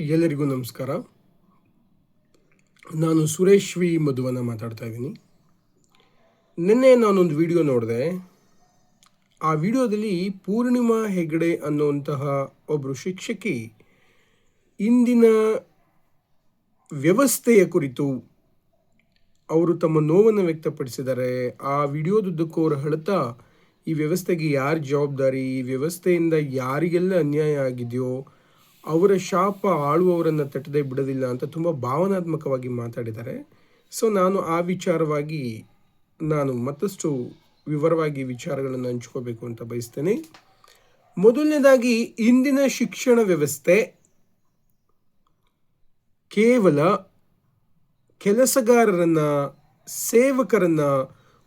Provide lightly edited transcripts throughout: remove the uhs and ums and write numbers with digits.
ಎಲ್ಲರಿಗೂ ನಮಸ್ಕಾರ. ನಾನು ಸುರೇಶ್ ವಿ ಮಧುವನ ಮಾತಾಡ್ತಾ ಇದ್ದೀನಿ. ನಿನ್ನೆ ನಾನೊಂದು ವಿಡಿಯೋ ನೋಡಿದೆ. ಆ ವಿಡಿಯೋದಲ್ಲಿ ಪೂರ್ಣಿಮಾ ಹೆಗಡೆ ಅನ್ನುವಂತಹ ಒಬ್ಬರು ಶಿಕ್ಷಕಿ ಇಂದಿನ ವ್ಯವಸ್ಥೆಯ ಕುರಿತು ಅವರು ತಮ್ಮ ನೋವನ್ನು ವ್ಯಕ್ತಪಡಿಸಿದ್ದಾರೆ. ಆ ವಿಡಿಯೋದುದ್ದಕ್ಕೂ ಅವರು ಹೇಳ್ತಾ ಈ ವ್ಯವಸ್ಥೆಗೆ ಯಾರು ಜವಾಬ್ದಾರಿ, ಈ ವ್ಯವಸ್ಥೆಯಿಂದ ಯಾರಿಗೆಲ್ಲ ಅನ್ಯಾಯ ಆಗಿದೆಯೋ ಅವರ ಶಾಪ ಆಳುವವರನ್ನು ತಟ್ಟದೆ ಬಿಡೋದಿಲ್ಲ ಅಂತ ತುಂಬ ಭಾವನಾತ್ಮಕವಾಗಿ ಮಾತಾಡಿದ್ದಾರೆ. ಸೊ ನಾನು ಆ ವಿಚಾರವಾಗಿ ಮತ್ತಷ್ಟು ವಿವರವಾಗಿ ವಿಚಾರಗಳನ್ನು ಹಂಚ್ಕೋಬೇಕು ಅಂತ ಬಯಸ್ತೇನೆ. ಮೊದಲನೇದಾಗಿ, ಇಂದಿನ ಶಿಕ್ಷಣ ವ್ಯವಸ್ಥೆ ಕೇವಲ ಕೆಲಸಗಾರರನ್ನು, ಸೇವಕರನ್ನು,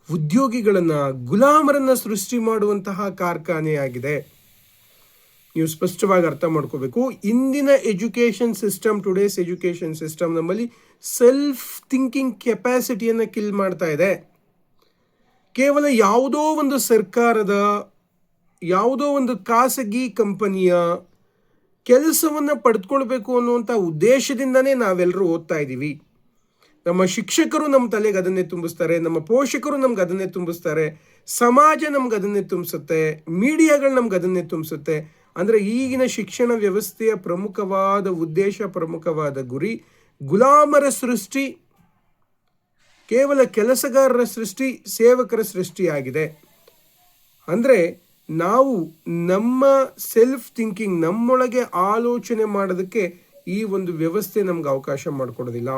ಉದ್ಯೋಗಿಗಳನ್ನು, ಗುಲಾಮರನ್ನು ಸೃಷ್ಟಿ ಮಾಡುವಂತಹ ಕಾರ್ಖಾನೆಯಾಗಿದೆ. ನೀವು ಸ್ಪಷ್ಟವಾಗಿ ಅರ್ಥ ಮಾಡ್ಕೋಬೇಕು. ಇಂದಿನ education system, today's education system ನಮ್ಮಲ್ಲಿ ಸೆಲ್ಫ್ ಥಿಂಕಿಂಗ್ ಕೆಪಾಸಿಟಿಯನ್ನು ಕಿಲ್ ಮಾಡ್ತಾ ಇದೆ. ಕೇವಲ ಯಾವುದೋ ಒಂದು ಸರ್ಕಾರದ, ಯಾವುದೋ ಒಂದು ಖಾಸಗಿ ಕಂಪನಿಯ ಕೆಲಸವನ್ನು ಪಡೆದುಕೊಳ್ಬೇಕು ಅನ್ನುವಂಥ ಉದ್ದೇಶದಿಂದನೇ ನಾವೆಲ್ಲರೂ ಓದ್ತಾ ಇದ್ದೀವಿ. ನಮ್ಮ ಶಿಕ್ಷಕರು ನಮ್ಮ ತಲೆಗೆ ಅದನ್ನೇ ತುಂಬಿಸ್ತಾರೆ, ನಮ್ಮ ಪೋಷಕರು ನಮ್ಗೆ ಅದನ್ನೇ ತುಂಬಿಸ್ತಾರೆ, ಸಮಾಜ ನಮ್ಗೆ ಅದನ್ನೇ ತುಂಬಿಸುತ್ತೆ, ಮೀಡಿಯಾಗಳು ನಮ್ಗೆ ಅದನ್ನೇ ತುಂಬಿಸುತ್ತೆ. ಅಂದರೆ ಈಗಿನ ಶಿಕ್ಷಣ ವ್ಯವಸ್ಥೆಯ ಪ್ರಮುಖವಾದ ಉದ್ದೇಶ, ಪ್ರಮುಖವಾದ ಗುರಿ ಗುಲಾಮರ ಸೃಷ್ಟಿ, ಕೇವಲ ಕೆಲಸಗಾರರ ಸೃಷ್ಟಿ, ಸೇವಕರ ಸೃಷ್ಟಿಯಾಗಿದೆ. ಅಂದರೆ ನಾವು ನಮ್ಮ ಸೆಲ್ಫ್ ಥಿಂಕಿಂಗ್, ನಮ್ಮೊಳಗೆ ಆಲೋಚನೆ ಮಾಡೋದಕ್ಕೆ ಈ ಒಂದು ವ್ಯವಸ್ಥೆ ನಮ್ಗೆ ಅವಕಾಶ ಮಾಡಿಕೊಡೋದಿಲ್ಲ.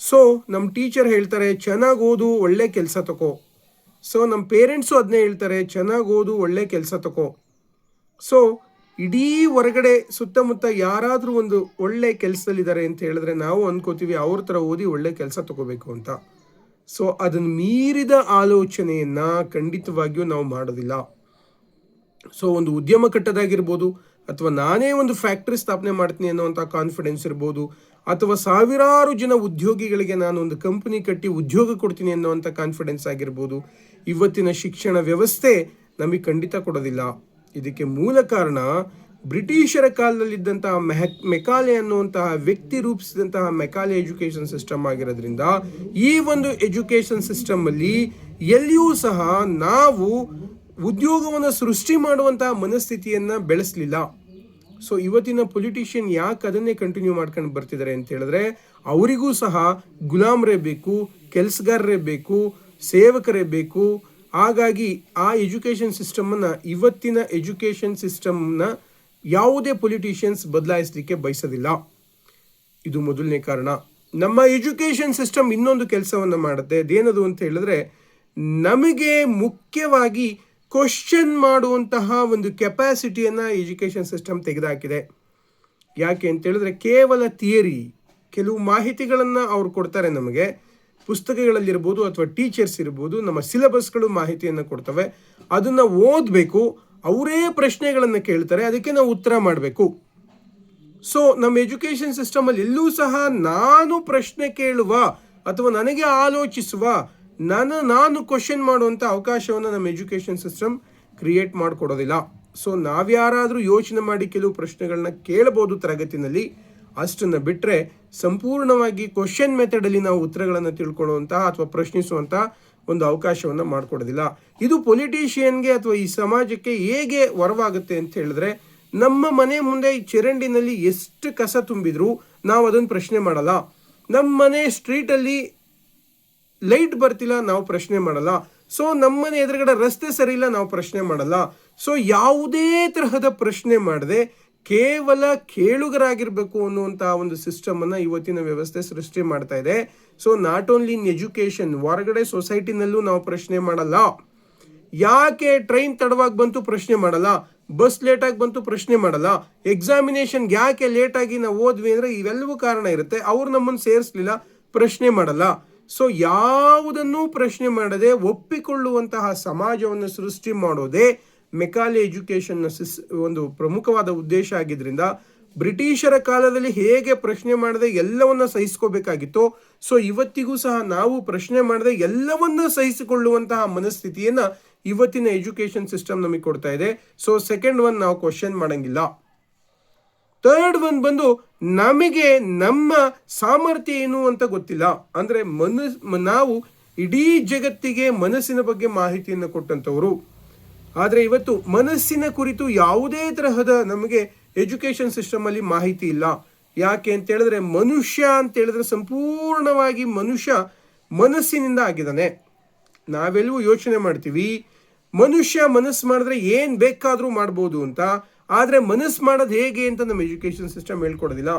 ಸೊ ನಮ್ಮ ಟೀಚರ್ ಹೇಳ್ತಾರೆ ಚೆನ್ನಾಗಿ ಓದು, ಒಳ್ಳೆ ಕೆಲಸ ತಗೋ. ಸೊ ನಮ್ಮ ಪೇರೆಂಟ್ಸು ಅದನ್ನೇ ಹೇಳ್ತಾರೆ, ಚೆನ್ನಾಗಿ ಓದು, ಒಳ್ಳೆ ಕೆಲಸ ತಗೋ. ಸೊ ಇಡೀ ಹೊರಗಡೆ ಸುತ್ತಮುತ್ತ ಯಾರಾದರೂ ಒಂದು ಒಳ್ಳೆ ಕೆಲಸದಲ್ಲಿದ್ದಾರೆ ಅಂತ ಹೇಳಿದ್ರೆ ನಾವು ಅಂದ್ಕೋತೀವಿ ಅವ್ರ ಥರ ಓದಿ ಒಳ್ಳೆ ಕೆಲಸ ತಗೋಬೇಕು ಅಂತ. ಸೊ ಅದನ್ನು ಮೀರಿದ ಆಲೋಚನೆಯನ್ನು ಖಂಡಿತವಾಗಿಯೂ ನಾವು ಮಾಡೋದಿಲ್ಲ. ಸೊ ಒಂದು ಉದ್ಯಮ ಕಟ್ಟೋದಾಗಿರ್ಬೋದು, ಅಥವಾ ನಾನೇ ಒಂದು ಫ್ಯಾಕ್ಟ್ರಿ ಸ್ಥಾಪನೆ ಮಾಡ್ತೀನಿ ಅನ್ನೋವಂಥ ಕಾನ್ಫಿಡೆನ್ಸ್ ಇರ್ಬೋದು, ಅಥವಾ ಸಾವಿರಾರು ಜನ ಉದ್ಯೋಗಿಗಳಿಗೆ ನಾನು ಒಂದು ಕಂಪನಿ ಕಟ್ಟಿ ಉದ್ಯೋಗ ಕೊಡ್ತೀನಿ ಅನ್ನೋವಂಥ ಕಾನ್ಫಿಡೆನ್ಸ್ ಆಗಿರ್ಬೋದು, ಇವತ್ತಿನ ಶಿಕ್ಷಣ ವ್ಯವಸ್ಥೆ ನಮಗೆ ಖಂಡಿತ ಕೊಡೋದಿಲ್ಲ. ಇದಕ್ಕೆ ಮೂಲ ಕಾರಣ ಬ್ರಿಟಿಷರ ಕಾಲದಲ್ಲಿದ್ದಂತಹ ಮೆಕಾಲೆ ಅನ್ನುವಂತಹ ವ್ಯಕ್ತಿ ರೂಪಿಸಿದಂತಹ ಮೆಕಾಲೆ ಎಜುಕೇಷನ್ ಸಿಸ್ಟಮ್ ಆಗಿರೋದ್ರಿಂದ ಈ ಒಂದು ಎಜುಕೇಷನ್ ಸಿಸ್ಟಮಲ್ಲಿ ಎಲ್ಲಿಯೂ ಸಹ ನಾವು ಉದ್ಯೋಗವನ್ನು ಸೃಷ್ಟಿ ಮಾಡುವಂತಹ ಮನಸ್ಥಿತಿಯನ್ನು ಬೆಳೆಸಲಿಲ್ಲ. ಸೊ ಇವತ್ತಿನ ಪೊಲಿಟಿಷಿಯನ್ ಯಾಕೆ ಅದನ್ನೇ ಕಂಟಿನ್ಯೂ ಮಾಡ್ಕೊಂಡು ಬರ್ತಿದ್ದಾರೆ ಅಂತ ಹೇಳಿದ್ರೆ ಅವರಿಗೂ ಸಹ ಗುಲಾಮರೇ ಬೇಕು, ಕೆಲಸಗಾರರೇ ಬೇಕು, ಸೇವಕರೇ ಬೇಕು. ಹಾಗಾಗಿ ಆ ಎಜುಕೇಷನ್ ಸಿಸ್ಟಮನ್ನು, ಇವತ್ತಿನ ಎಜುಕೇಷನ್ ಸಿಸ್ಟಮ್ನ ಯಾವುದೇ ಪೊಲಿಟಿಷಿಯನ್ಸ್ ಬದಲಾಯಿಸಲಿಕ್ಕೆ ಬಯಸೋದಿಲ್ಲ. ಇದು ಮೊದಲನೇ ಕಾರಣ. ನಮ್ಮ ಎಜುಕೇಷನ್ ಸಿಸ್ಟಮ್ ಇನ್ನೊಂದು ಕೆಲಸವನ್ನು ಮಾಡುತ್ತೆ. ಅದೇನದು ಅಂತ ಹೇಳಿದ್ರೆ ನಮಗೆ ಮುಖ್ಯವಾಗಿ ಕ್ವಶನ್ ಮಾಡುವಂತಹ ಒಂದು ಕೆಪಾಸಿಟಿಯನ್ನು ಎಜುಕೇಷನ್ ಸಿಸ್ಟಮ್ ತೆಗೆದುಹಾಕಿದೆ. ಯಾಕೆ ಅಂತ ಹೇಳಿದ್ರೆ ಕೇವಲ ಥಿಯರಿ, ಕೆಲವು ಮಾಹಿತಿಗಳನ್ನು ಅವ್ರು ಕೊಡ್ತಾರೆ ನಮಗೆ, ಪುಸ್ತಕಗಳಲ್ಲಿರ್ಬೋದು ಅಥವಾ ಟೀಚರ್ಸ್ ಇರ್ಬೋದು, ನಮ್ಮ ಸಿಲೆಬಸ್ಗಳು ಮಾಹಿತಿಯನ್ನು ಕೊಡ್ತವೆ, ಅದನ್ನು ಓದಬೇಕು, ಅವರೇ ಪ್ರಶ್ನೆಗಳನ್ನು ಕೇಳ್ತಾರೆ, ಅದಕ್ಕೆ ನಾವು ಉತ್ತರ ಮಾಡಬೇಕು. ಸೊ ನಮ್ಮ ಎಜುಕೇಷನ್ ಸಿಸ್ಟಮಲ್ಲಿ ಎಲ್ಲೂ ಸಹ ನಾನು ಪ್ರಶ್ನೆ ಕೇಳುವ ಅಥವಾ ನನಗೆ ಆಲೋಚಿಸುವ, ನಾನು ಕ್ವಶನ್ ಮಾಡುವಂಥ ಅವಕಾಶವನ್ನು ನಮ್ಮ ಎಜುಕೇಷನ್ ಸಿಸ್ಟಮ್ ಕ್ರಿಯೇಟ್ ಮಾಡಿಕೊಡೋದಿಲ್ಲ. ಸೊ ನಾವ್ಯಾರಾದರೂ ಯೋಚನೆ ಮಾಡಿ ಕೆಲವು ಪ್ರಶ್ನೆಗಳನ್ನ ಕೇಳಬಹುದು ತರಗತಿನಲ್ಲಿ, ಅಷ್ಟನ್ನು ಬಿಟ್ಟರೆ ಸಂಪೂರ್ಣವಾಗಿ ಕ್ವಶನ್ ಮೆಥಡಲ್ಲಿ ನಾವು ಉತ್ತರಗಳನ್ನು ತಿಳ್ಕೊಳ್ಳುವಂತಹ ಅಥವಾ ಪ್ರಶ್ನಿಸುವಂತಹ ಒಂದು ಅವಕಾಶವನ್ನು ಮಾಡಿಕೊಡೋದಿಲ್ಲ. ಇದು ಪೊಲಿಟಿಷಿಯನ್ಗೆ ಅಥವಾ ಈ ಸಮಾಜಕ್ಕೆ ಹೇಗೆ ಹೊರವಾಗುತ್ತೆ ಅಂತ ಹೇಳಿದ್ರೆ, ನಮ್ಮ ಮನೆ ಮುಂದೆ ಈ ಚರಂಡಿನಲ್ಲಿ ಎಷ್ಟು ಕಸ ತುಂಬಿದ್ರು ನಾವು ಅದನ್ನು ಪ್ರಶ್ನೆ ಮಾಡಲ್ಲ. ನಮ್ಮ ಮನೆ ಸ್ಟ್ರೀಟಲ್ಲಿ ಲೈಟ್ ಬರ್ತಿಲ್ಲ, ನಾವು ಪ್ರಶ್ನೆ ಮಾಡಲ್ಲ. ಸೊ ನಮ್ಮನೆ ಎದುರುಗಡೆ ರಸ್ತೆ ಸರಿ ಇಲ್ಲ, ನಾವು ಪ್ರಶ್ನೆ ಮಾಡಲ್ಲ. ಸೊ ಯಾವುದೇ ತರಹದ ಪ್ರಶ್ನೆ ಮಾಡದೆ ಕೇವಲ ಕೇಳುಗರಾಗಿರ್ಬೇಕು ಅನ್ನುವಂಥ ಒಂದು ಸಿಸ್ಟಮನ್ನು ಇವತ್ತಿನ ವ್ಯವಸ್ಥೆ ಸೃಷ್ಟಿ ಮಾಡ್ತಾ ಇದೆ. So not only in education, ಹೊರಗಡೆ ಸೊಸೈಟಿನಲ್ಲೂ ನಾವು ಪ್ರಶ್ನೆ ಮಾಡಲ್ಲ. ಯಾಕೆ ಟ್ರೈನ್ ತಡವಾಗಿ ಬಂತು ಪ್ರಶ್ನೆ ಮಾಡಲ್ಲ, ಬಸ್ ಲೇಟಾಗಿ ಬಂತು ಪ್ರಶ್ನೆ ಮಾಡಲ್ಲ, ಎಕ್ಸಾಮಿನೇಷನ್ಗೆ ಯಾಕೆ ಲೇಟಾಗಿ ನಾವು ಓದ್ವಿ ಅಂದರೆ ಇವೆಲ್ಲವೂ ಕಾರಣ ಇರುತ್ತೆ, ಅವ್ರು ನಮ್ಮನ್ನು ಸೇರಿಸಲಿಲ್ಲ, ಪ್ರಶ್ನೆ ಮಾಡಲ್ಲ. ಸೊ ಯಾವುದನ್ನೂ ಪ್ರಶ್ನೆ ಮಾಡದೆ ಒಪ್ಪಿಕೊಳ್ಳುವಂತಹ ಸಮಾಜವನ್ನು ಸೃಷ್ಟಿ ಮಾಡೋದೇ ಮೆಕಾಲೆ ಎಜುಕೇಷನ್ನ ಒಂದು ಪ್ರಮುಖವಾದ ಉದ್ದೇಶ ಆಗಿದ್ದರಿಂದ ಬ್ರಿಟಿಷರ ಕಾಲದಲ್ಲಿ ಹೇಗೆ ಪ್ರಶ್ನೆ ಮಾಡದೆ ಎಲ್ಲವನ್ನ ಸಹಿಸ್ಕೋಬೇಕಾಗಿತ್ತೋ, ಸೊ ಇವತ್ತಿಗೂ ಸಹ ನಾವು ಪ್ರಶ್ನೆ ಮಾಡದೆ ಎಲ್ಲವನ್ನ ಸಹಿಸಿಕೊಳ್ಳುವಂತಹ ಮನಸ್ಥಿತಿಯನ್ನು ಇವತ್ತಿನ ಎಜುಕೇಷನ್ ಸಿಸ್ಟಮ್ ನಮಗೆ ಕೊಡ್ತಾ ಇದೆ. ಸೊ ಸೆಕೆಂಡ್ ಒನ್, ನಾವು ಕ್ವಶನ್ ಮಾಡಂಗಿಲ್ಲ. ಥರ್ಡ್ ಒನ್ ಬಂದು ನಮಗೆ ನಮ್ಮ ಸಾಮರ್ಥ್ಯ ಏನು ಅಂತ ಗೊತ್ತಿಲ್ಲ. ಅಂದರೆ ನಾವು ಇಡೀ ಜಗತ್ತಿಗೆ ಮನಸ್ಸಿನ ಬಗ್ಗೆ ಮಾಹಿತಿಯನ್ನು ಕೊಟ್ಟಂಥವರು. ಆದರೆ ಇವತ್ತು ಮನಸ್ಸಿನ ಕುರಿತು ಯಾವುದೇ ತರಹದ ನಮಗೆ ಎಜುಕೇಷನ್ ಸಿಸ್ಟಮಲ್ಲಿ ಮಾಹಿತಿ ಇಲ್ಲ. ಯಾಕೆ ಅಂತ ಹೇಳಿದ್ರೆ ಮನುಷ್ಯ ಅಂತ ಹೇಳಿದ್ರೆ ಸಂಪೂರ್ಣವಾಗಿ ಮನುಷ್ಯ ಮನಸ್ಸಿನಿಂದ ಆಗಿದ್ದಾನೆ. ನಾವೆಲ್ಲವೂ ಯೋಚನೆ ಮಾಡ್ತೀವಿ ಮನುಷ್ಯ ಮನಸ್ಸು ಮಾಡಿದ್ರೆ ಏನು ಬೇಕಾದರೂ ಮಾಡ್ಬೋದು ಅಂತ. ಆದರೆ ಮನಸ್ಸು ಮಾಡೋದು ಹೇಗೆ ಅಂತ ನಮ್ಮ ಎಜುಕೇಷನ್ ಸಿಸ್ಟಮ್ ಹೇಳ್ಕೊಡೋದಿಲ್ಲ.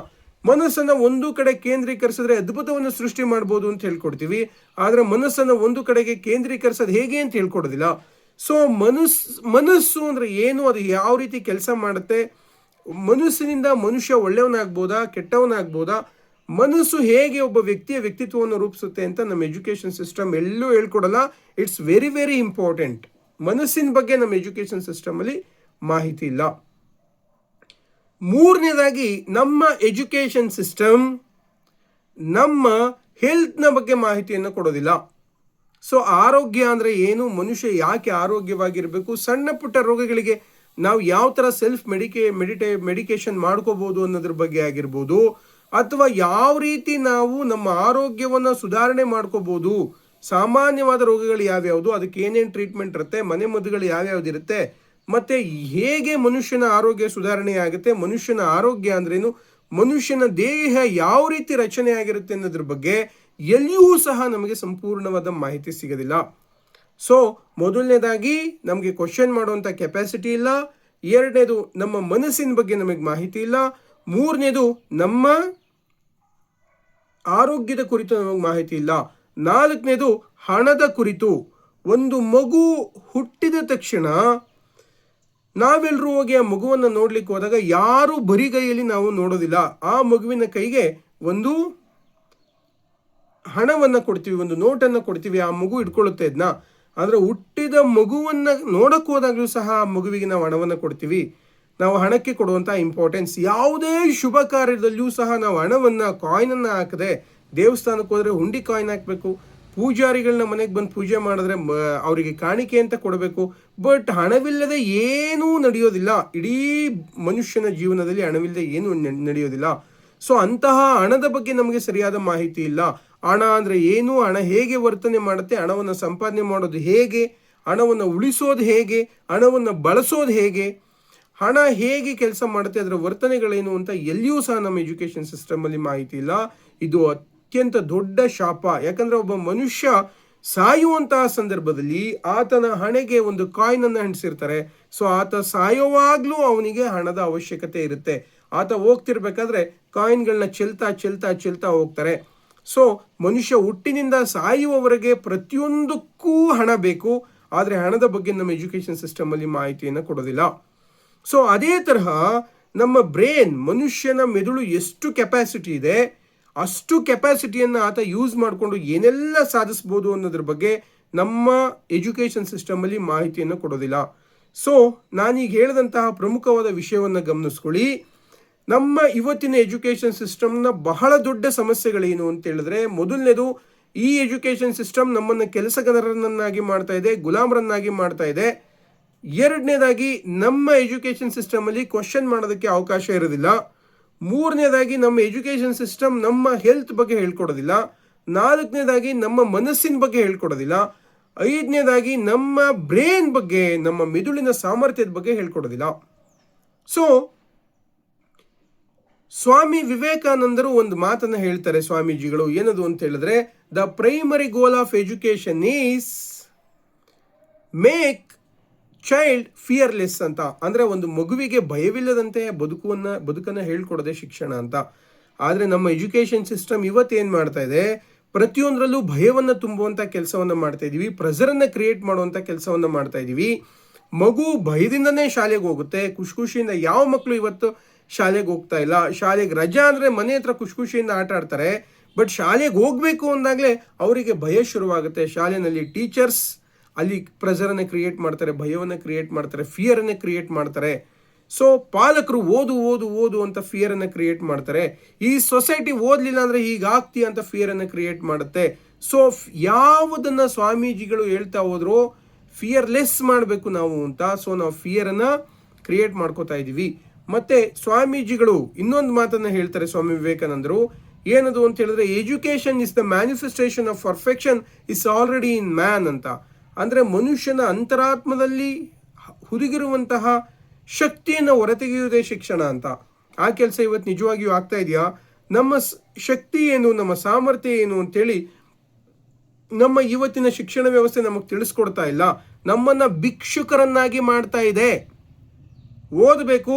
ಮನಸ್ಸನ್ನು ಒಂದು ಕಡೆ ಕೇಂದ್ರೀಕರಿಸಿದ್ರೆ ಅದ್ಭುತವನ್ನು ಸೃಷ್ಟಿ ಮಾಡ್ಬೋದು ಅಂತ ಹೇಳ್ಕೊಡ್ತೀವಿ. ಆದರೆ ಮನಸ್ಸನ್ನು ಒಂದು ಕಡೆಗೆ ಕೇಂದ್ರೀಕರಿಸೋದು ಹೇಗೆ ಅಂತ ಹೇಳ್ಕೊಡೋದಿಲ್ಲ. ಸೊ ಮನಸ್ಸು ಅಂದರೆ ಏನು, ಅದು ಯಾವ ರೀತಿ ಕೆಲಸ ಮಾಡುತ್ತೆ, ಮನಸ್ಸಿನಿಂದ ಮನುಷ್ಯ ಒಳ್ಳೆಯವನಾಗ್ಬೋದಾ ಕೆಟ್ಟವನಾಗ್ಬೋದಾ, ಮನಸ್ಸು ಹೇಗೆ ಒಬ್ಬ ವ್ಯಕ್ತಿಯ ವ್ಯಕ್ತಿತ್ವವನ್ನು ರೂಪಿಸುತ್ತೆ ಅಂತ ನಮ್ಮ ಎಜುಕೇಷನ್ ಸಿಸ್ಟಮ್ ಎಲ್ಲೂ ಹೇಳ್ಕೊಡಲ್ಲ. It's very very important. ಮನಸ್ಸಿನ ಬಗ್ಗೆ ನಮ್ಮ ಎಜುಕೇಷನ್ ಸಿಸ್ಟಮಲ್ಲಿ ಮಾಹಿತಿ ಇಲ್ಲ. ಮೂರನೇದಾಗಿ ನಮ್ಮ ಎಜುಕೇಷನ್ ಸಿಸ್ಟಮ್ ನಮ್ಮ ಹೆಲ್ತ್ನ ಬಗ್ಗೆ ಮಾಹಿತಿಯನ್ನು ಕೊಡೋದಿಲ್ಲ. ಸೊ ಆರೋಗ್ಯ ಅಂದರೆ ಏನು, ಮನುಷ್ಯ ಯಾಕೆ ಆರೋಗ್ಯವಾಗಿರಬೇಕು, ಸಣ್ಣ ಪುಟ್ಟ ರೋಗಗಳಿಗೆ ನಾವು ಯಾವ ಥರ ಸೆಲ್ಫ್ ಮೆಡಿಕೇಶನ್ ಮಾಡ್ಕೋಬೋದು ಅನ್ನೋದ್ರ ಬಗ್ಗೆ ಆಗಿರ್ಬೋದು, ಅಥವಾ ಯಾವ ರೀತಿ ನಾವು ನಮ್ಮ ಆರೋಗ್ಯವನ್ನು ಸುಧಾರಣೆ ಮಾಡ್ಕೋಬೋದು, ಸಾಮಾನ್ಯವಾದ ರೋಗಗಳು ಯಾವ್ಯಾವುದು, ಅದಕ್ಕೆ ಏನೇನು ಟ್ರೀಟ್ಮೆಂಟ್ ಇರುತ್ತೆ, ಮನೆ ಮದ್ದುಗಳು ಯಾವ್ಯಾವ್ದು ಇರುತ್ತೆ, ಮತ್ತು ಹೇಗೆ ಮನುಷ್ಯನ ಆರೋಗ್ಯ ಸುಧಾರಣೆ ಆಗುತ್ತೆ, ಮನುಷ್ಯನ ಆರೋಗ್ಯ ಅಂದ್ರೇನು, ಮನುಷ್ಯನ ದೇಹ ಯಾವ ರೀತಿ ರಚನೆ ಆಗಿರುತ್ತೆ ಅನ್ನೋದ್ರ ಬಗ್ಗೆ ಎಲ್ಲಿಯೂ ಸಹ ನಮಗೆ ಸಂಪೂರ್ಣವಾದ ಮಾಹಿತಿ ಸಿಗೋದಿಲ್ಲ. ಸೊ ಮೊದಲನೇದಾಗಿ ನಮಗೆ ಕ್ವಶನ್ ಮಾಡುವಂಥ ಕೆಪಾಸಿಟಿ ಇಲ್ಲ. ಎರಡನೇದು ನಮ್ಮ ಮನಸ್ಸಿನ ಬಗ್ಗೆ ನಮಗೆ ಮಾಹಿತಿ ಇಲ್ಲ. ಮೂರನೇದು ನಮ್ಮ ಆರೋಗ್ಯದ ಕುರಿತು ನಮಗೆ ಮಾಹಿತಿ ಇಲ್ಲ. ನಾಲ್ಕನೇದು ಹಣದ ಕುರಿತು. ಒಂದು ಮಗು ಹುಟ್ಟಿದ ತಕ್ಷಣ ನಾವೆಲ್ಲರೂ ಹೋಗಿ ಆ ಮಗುವನ್ನು ನೋಡ್ಲಿಕ್ಕೆ ಹೋದಾಗ ಯಾರು ಬರಿಗೈಯಲ್ಲಿ ನಾವು ನೋಡೋದಿಲ್ಲ. ಆ ಮಗುವಿನ ಕೈಗೆ ಒಂದು ಹಣವನ್ನು ಕೊಡ್ತೀವಿ, ಒಂದು ನೋಟನ್ನು ಕೊಡ್ತೀವಿ, ಆ ಮಗು ಇಟ್ಕೊಳ್ಳುತ್ತೆ ಇದನ್ನ. ಆದರೆ ಹುಟ್ಟಿದ ಮಗುವನ್ನು ನೋಡಕ್ಕೆ ಹೋದಾಗಲೂ ಸಹ ಆ ಮಗುವಿಗೆ ನಾವು ಹಣವನ್ನು ಕೊಡ್ತೀವಿ. ನಾವು ಹಣಕ್ಕೆ ಕೊಡುವಂಥ ಇಂಪಾರ್ಟೆನ್ಸ್. ಯಾವುದೇ ಶುಭ ಕಾರ್ಯದಲ್ಲಿಯೂ ಸಹ ನಾವು ಹಣವನ್ನು ಕಾಯಿನನ್ನು ಹಾಕದೆ, ದೇವಸ್ಥಾನಕ್ಕೆ ಹೋದರೆ ಹುಂಡಿ ಕಾಯಿನ್ ಹಾಕಬೇಕು, ಪೂಜಾರಿಗಳನ್ನ ಮನೆಗೆ ಬಂದು ಪೂಜೆ ಮಾಡಿದ್ರೆ ಅವರಿಗೆ ಕಾಣಿಕೆ ಅಂತ ಕೊಡಬೇಕು. ಬಟ್ ಹಣವಿಲ್ಲದೆ ಏನೂ ನಡೆಯೋದಿಲ್ಲ. ಇಡೀ ಮನುಷ್ಯನ ಜೀವನದಲ್ಲಿ ಹಣವಿಲ್ಲದೆ ಏನೂ ನಡೆಯೋದಿಲ್ಲ. ಸೊ ಅಂತಹ ಹಣದ ಬಗ್ಗೆ ನಮಗೆ ಸರಿಯಾದ ಮಾಹಿತಿ ಇಲ್ಲ. ಹಣ ಅಂದರೆ ಏನು, ಹಣ ಹೇಗೆ ವರ್ತನೆ ಮಾಡುತ್ತೆ, ಹಣವನ್ನು ಸಂಪಾದನೆ ಮಾಡೋದು ಹೇಗೆ, ಹಣವನ್ನು ಉಳಿಸೋದು ಹೇಗೆ, ಹಣವನ್ನು ಬಳಸೋದು ಹೇಗೆ, ಹಣ ಹೇಗೆ ಕೆಲಸ ಮಾಡುತ್ತೆ, ಅದರ ವರ್ತನೆಗಳೇನು ಅಂತ ಎಲ್ಲಿಯೂ ಸಹ ನಮ್ಮ ಎಜುಕೇಷನ್ ಸಿಸ್ಟಮಲ್ಲಿ ಮಾಹಿತಿ ಇಲ್ಲ. ಇದು ಅತ್ಯಂತ ದೊಡ್ಡ ಶಾಪ. ಯಾಕಂದರೆ ಒಬ್ಬ ಮನುಷ್ಯ ಸಾಯುವಂತಹ ಸಂದರ್ಭದಲ್ಲಿ ಆತನ ಹಣೆಗೆ ಒಂದು ಕಾಯಿನನ್ನು ಅಂಟಿಸಿರ್ತಾರೆ. ಸೊ ಆತ ಸಾಯುವಾಗಲೂ ಅವನಿಗೆ ಹಣದ ಅವಶ್ಯಕತೆ ಇರುತ್ತೆ. ಆತ ಹೋಗ್ತಿರ್ಬೇಕಾದ್ರೆ ಕಾಯಿನ್ಗಳನ್ನ ಚೆಲ್ತಾ ಹೋಗ್ತಾರೆ. ಸೊ ಮನುಷ್ಯ ಹುಟ್ಟಿನಿಂದ ಸಾಯುವವರೆಗೆ ಪ್ರತಿಯೊಂದಕ್ಕೂ ಹಣ ಬೇಕು. ಆದರೆ ಹಣದ ಬಗ್ಗೆ ನಮ್ಮ ಎಜುಕೇಷನ್ ಸಿಸ್ಟಮಲ್ಲಿ ಮಾಹಿತಿಯನ್ನು ಕೊಡೋದಿಲ್ಲ. ಸೊ ಅದೇ ತರಹ ನಮ್ಮ ಬ್ರೈನ್, ಮನುಷ್ಯನ ಮೆದುಳು ಎಷ್ಟು ಕೆಪಾಸಿಟಿ ಇದೆ, ಅಷ್ಟು ಕೆಪಾಸಿಟಿಯನ್ನು ಆತ ಯೂಸ್ ಮಾಡಿಕೊಂಡು ಏನೆಲ್ಲ ಸಾಧಿಸ್ಬೋದು ಅನ್ನೋದ್ರ ಬಗ್ಗೆ ನಮ್ಮ ಎಜುಕೇಷನ್ ಸಿಸ್ಟಮಲ್ಲಿ ಮಾಹಿತಿಯನ್ನು ಕೊಡೋದಿಲ್ಲ. ಸೊ ನಾನೀಗ ಹೇಳಿದಂತಹ ಪ್ರಮುಖವಾದ ವಿಷಯವನ್ನು ಗಮನಿಸ್ಕೊಳ್ಳಿ. ನಮ್ಮ ಇವತ್ತಿನ ಎಜುಕೇಷನ್ ಸಿಸ್ಟಮ್ನ ಬಹಳ ದೊಡ್ಡ ಸಮಸ್ಯೆಗಳೇನು ಅಂತ ಹೇಳಿದ್ರೆ, ಮೊದಲನೇದು, ಈ ಎಜುಕೇಷನ್ ಸಿಸ್ಟಮ್ ನಮ್ಮನ್ನು ಕೆಲಸಗಾರರನ್ನಾಗಿ ಮಾಡ್ತಾ ಇದೆ, ಗುಲಾಮರನ್ನಾಗಿ ಮಾಡ್ತಾ ಇದೆ. ಎರಡನೇದಾಗಿ, ನಮ್ಮ ಎಜುಕೇಷನ್ ಸಿಸ್ಟಮಲ್ಲಿ ಕ್ವಶನ್ ಮಾಡೋದಕ್ಕೆ ಅವಕಾಶ ಇರೋದಿಲ್ಲ. ಮೂರನೇದಾಗಿ, ನಮ್ಮ ಎಜುಕೇಷನ್ ಸಿಸ್ಟಮ್ ನಮ್ಮ ಹೆಲ್ತ್ ಬಗ್ಗೆ ಹೇಳ್ಕೊಡೋದಿಲ್ಲ. ನಾಲ್ಕನೇದಾಗಿ, ನಮ್ಮ ಮನಸ್ಸಿನ ಬಗ್ಗೆ ಹೇಳ್ಕೊಡೋದಿಲ್ಲ. ಐದನೇದಾಗಿ, ನಮ್ಮ ಬ್ರೈನ್ ಬಗ್ಗೆ, ನಮ್ಮ ಮೆದುಳಿನ ಸಾಮರ್ಥ್ಯದ ಬಗ್ಗೆ ಹೇಳ್ಕೊಡೋದಿಲ್ಲ. ಸೊ ಸ್ವಾಮಿ ವಿವೇಕಾನಂದರು ಒಂದು ಮಾತನ್ನು ಹೇಳ್ತಾರೆ, ಸ್ವಾಮೀಜಿಗಳು. ಏನದು ಅಂತ ಹೇಳಿದ್ರೆ, the primary goal of education is make child fearless ಅಂತ. ಅಂದರೆ ಒಂದು ಮಗುವಿಗೆ ಭಯವಿಲ್ಲದಂತೆ ಬದುಕನ್ನು ಹೇಳ್ಕೊಡೋದೆ ಶಿಕ್ಷಣ ಅಂತ. ಆದರೆ ನಮ್ಮ ಎಜುಕೇಷನ್ ಸಿಸ್ಟಮ್ ಇವತ್ತೇನು ಮಾಡ್ತಾ ಇದೆ, ಪ್ರತಿಯೊಂದರಲ್ಲೂ ಭಯವನ್ನು ತುಂಬುವಂಥ ಕೆಲಸವನ್ನು ಮಾಡ್ತಾ ಇದ್ದೀವಿ, ಪ್ರೆಷರನ್ನು ಕ್ರಿಯೇಟ್ ಮಾಡುವಂಥ ಕೆಲಸವನ್ನು ಮಾಡ್ತಾ ಇದ್ದೀವಿ. ಮಗು ಭಯದಿಂದನೇ ಶಾಲೆಗೆ ಹೋಗುತ್ತೆ, ಖುಷಿಯಿಂದ. ಯಾವ ಮಕ್ಕಳು ಇವತ್ತು ಶಾಲೆಗೆ ಹೋಗ್ತಾ ಇಲ್ಲ? ಶಾಲೆಗೆ ರಜಾ ಅಂದರೆ ಮನೆ ಹತ್ರ ಖುಷಿಯಿಂದ ಆಟ ಆಡ್ತಾರೆ. ಬಟ್ ಶಾಲೆಗೆ ಹೋಗಬೇಕು ಅಂದಾಗಲೇ ಅವರಿಗೆ ಭಯ ಶುರುವಾಗುತ್ತೆ. ಶಾಲೆಯಲ್ಲಿ ಟೀಚರ್ಸ್ ಅಲ್ಲಿ ಪ್ರೆಷರನ್ನು ಕ್ರಿಯೇಟ್ ಮಾಡ್ತಾರೆ, ಭಯವನ್ನು ಕ್ರಿಯೇಟ್ ಮಾಡ್ತಾರೆ, ಫಿಯರನ್ನು ಕ್ರಿಯೇಟ್ ಮಾಡ್ತಾರೆ. ಸೊ ಪಾಲಕರು ಓದು ಅಂತ ಫಿಯರನ್ನು ಕ್ರಿಯೇಟ್ ಮಾಡ್ತಾರೆ. ಈ ಸೊಸೈಟಿ ಓದಲಿಲ್ಲ ಅಂದರೆ ಹೀಗಾಗ್ತೀಯ ಅಂತ ಫಿಯರನ್ನು ಕ್ರಿಯೇಟ್ ಮಾಡುತ್ತೆ. ಸೊ ಯಾವುದನ್ನು ಸ್ವಾಮೀಜಿಗಳು ಹೇಳ್ತಾ ಹೋದ್ರು, ಫಿಯರ್ಲೆಸ್ ಮಾಡಬೇಕು ನಾವು ಅಂತ. ಸೊ ನಾವು ಫಿಯರನ್ನು ಕ್ರಿಯೇಟ್ ಮಾಡ್ಕೋತಾ ಇದ್ದೀವಿ. ಮತ್ತೆ ಸ್ವಾಮೀಜಿಗಳು ಇನ್ನೊಂದು ಮಾತನ್ನ ಹೇಳ್ತಾರೆ, ಸ್ವಾಮಿ ವಿವೇಕಾನಂದರು. ಏನದು ಅಂತ ಹೇಳಿದ್ರೆ, education is the manifestation of perfection is already in man ಅಂತ. ಅಂದ್ರೆ ಮನುಷ್ಯನ ಅಂತರಾತ್ಮದಲ್ಲಿ ಹುದುಗಿರುವಂತಹ ಶಕ್ತಿಯನ್ನು ಹೊರತೆಗೆಯುವುದೇ ಶಿಕ್ಷಣ ಅಂತ. ಆ ಕೆಲಸ ಇವತ್ತು ನಿಜವಾಗಿಯೂ ಆಗ್ತಾ ಇದೆಯಾ? ನಮ್ಮ ಶಕ್ತಿ ಏನು, ನಮ್ಮ ಸಾಮರ್ಥ್ಯ ಏನು ಅಂತೇಳಿ ನಮ್ಮ ಇವತ್ತಿನ ಶಿಕ್ಷಣ ವ್ಯವಸ್ಥೆ ನಮಗೆ ತಿಳಿಸ್ಕೊಡ್ತಾ ಇಲ್ಲ. ನಮ್ಮನ್ನ ಭಿಕ್ಷುಕರನ್ನಾಗಿ ಮಾಡ್ತಾ ಇದೆ. ಓದಬೇಕು,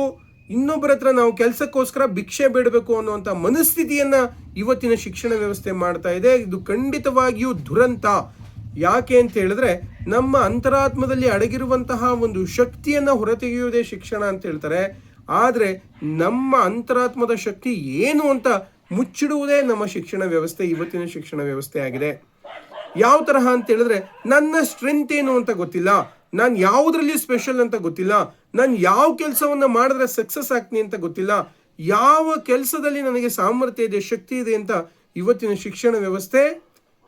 ಇನ್ನೊಬ್ಬರ ಹತ್ರ ನಾವು ಕೆಲಸಕ್ಕೋಸ್ಕರ ಭಿಕ್ಷೆ ಬೇಡಬೇಕು ಅನ್ನುವಂಥ ಮನಸ್ಥಿತಿಯನ್ನ ಇವತ್ತಿನ ಶಿಕ್ಷಣ ವ್ಯವಸ್ಥೆ ಮಾಡ್ತಾ ಇದೆ. ಇದು ಖಂಡಿತವಾಗಿಯೂ ದುರಂತ. ಯಾಕೆ ಅಂತ ಹೇಳಿದ್ರೆ, ನಮ್ಮ ಅಂತರಾತ್ಮದಲ್ಲಿ ಅಡಗಿರುವಂತಹ ಒಂದು ಶಕ್ತಿಯನ್ನ ಹೊರತೆಗೆಯುವುದೇ ಶಿಕ್ಷಣ ಅಂತ ಹೇಳ್ತಾರೆ. ಆದರೆ ನಮ್ಮ ಅಂತರಾತ್ಮದ ಶಕ್ತಿ ಏನು ಅಂತ ಮುಚ್ಚಿಡುವುದೇ ನಮ್ಮ ಶಿಕ್ಷಣ ವ್ಯವಸ್ಥೆ, ಇವತ್ತಿನ ಶಿಕ್ಷಣ ವ್ಯವಸ್ಥೆ ಆಗಿದೆ. ಯಾವ ತರಹ ಅಂತ ಹೇಳಿದ್ರೆ, ನನ್ನ ಸ್ಟ್ರೆಂತ್ ಏನು ಅಂತ ಗೊತ್ತಿಲ್ಲ, ನಾನು ಯಾವುದ್ರಲ್ಲಿ ಸ್ಪೆಷಲ್ ಅಂತ ಗೊತ್ತಿಲ್ಲ, ನಾನು ಯಾವ ಕೆಲಸವನ್ನ ಮಾಡಿದ್ರೆ ಸಕ್ಸಸ್ ಆಗ್ತೀನಿ ಅಂತ ಗೊತ್ತಿಲ್ಲ, ಯಾವ ಕೆಲಸದಲ್ಲಿ ನನಗೆ ಸಾಮರ್ಥ್ಯ ಇದೆ, ಶಕ್ತಿ ಇದೆ ಅಂತ ಇವತ್ತಿನ ಶಿಕ್ಷಣ ವ್ಯವಸ್ಥೆ